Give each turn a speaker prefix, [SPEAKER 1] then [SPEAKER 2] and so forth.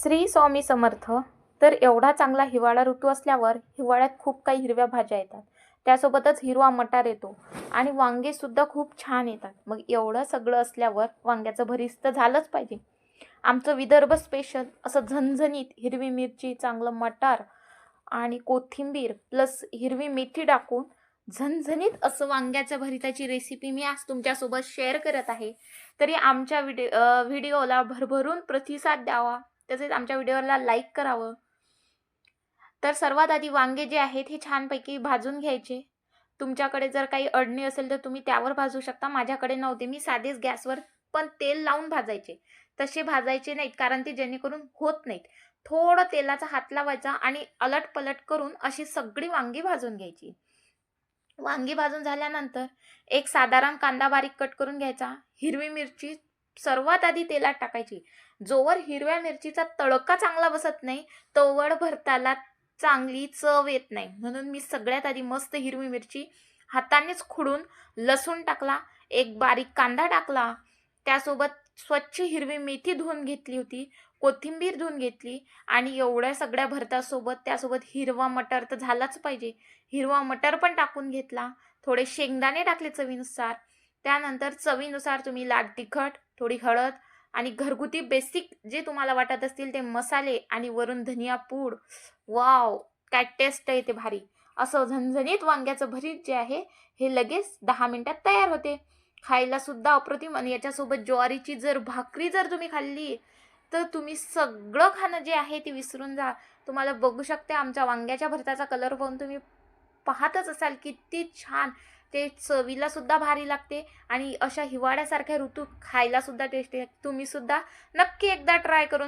[SPEAKER 1] श्री स्वामी समर्थ. तर एवढा चांगला हिवाळा ऋतू असल्यावर हिवाळ्यात खूप काही हिरव्या भाज्या येतात. त्यासोबतच हिरवा मटार येतो आणि वांगेसुद्धा खूप छान येतात. मग एवढं सगळं असल्यावर वांग्याचं भरीत तर झालंच पाहिजे. आमचं विदर्भ स्पेशल असं झणझणीत हिरवी मिरची, चांगलं मटार आणि कोथिंबीर प्लस हिरवी मेथी टाकून झणझणीत असं वांग्याच्या भरिताची रेसिपी मी आज तुमच्यासोबत शेअर करत आहे. तरी आमच्या व्हिडिओला भरभरून प्रतिसाद द्यावा, तसेच आमच्या व्हिडिओला लाईक करावं. तर सर्वात आधी वांगे जे आहेत हे छानपैकी भाजून घ्यायचे. तुमच्याकडे जर काही अडणी असेल तर तुम्ही त्यावर भाजू शकता. माझ्याकडे नव्हते, मी साधेच गॅसवर पण तेल लावून भाजायचे. तसे भाजायचे नाहीत, कारण ते जेणेकरून होत नाहीत. थोडं तेलाचा हात लावायचा आणि अलट-पलट करून अशी सगळी वांगी भाजून घ्यायची. वांगी भाजून झाल्यानंतर एक साधारण कांदा बारीक कट करून घ्यायचा. हिरवी मिरची सर्वात आधी तेलात टाकायची. जोवर हिरव्या मिरचीचा तडका चांगला बसत नाही, तोवर भरताला चांगली चव येत नाही. म्हणून मी सगळ्यात आधी मस्त हिरवी मिरची हातानेच खुडून, लसूण टाकला, एक बारीक कांदा टाकला, त्यासोबत स्वच्छ हिरवी मेथी धुवून घेतली होती, कोथिंबीर धुवून घेतली आणि एवढ्या सगळ्या भरतासोबत त्यासोबत हिरवा मटार तर झालाच पाहिजे. हिरवा मटार पण टाकून घेतला. थोडे शेंगदाणे टाकले चवीनुसार. त्यानंतर चवीनुसार तुम्ही लाल तिखट, थोडी हळद आणि घरगुती बेसिक जे तुम्हाला वाटत असतील ते मसाले आणि वरून धनिया पूड. वाव, काय टेस्ट येते भारी. असं झणझणीत वांग्याचं भरीत जे आहे हे लगेच 10 मिनिटात तयार होते. खायला सुद्धा अप्रतिम. आणि याच्यासोबत ज्वारीची जर भाकरी जर तुम्ही खाल्ली तर तुम्ही सगळं खाणं जे आहे ते विसरून जा. तुम्हाला बघू शकते आमच्या वांग्याच्या भरताचा कलर पाहून तुम्ही पाहतच असाल किती छान ते चवीला सुद्धा भारी लागते आणि अशा हिवाळ्यासारख्या ऋतूत खायला सुद्धा टेस्टी. तुम्ही सुद्धा नक्की एकदा ट्राय करून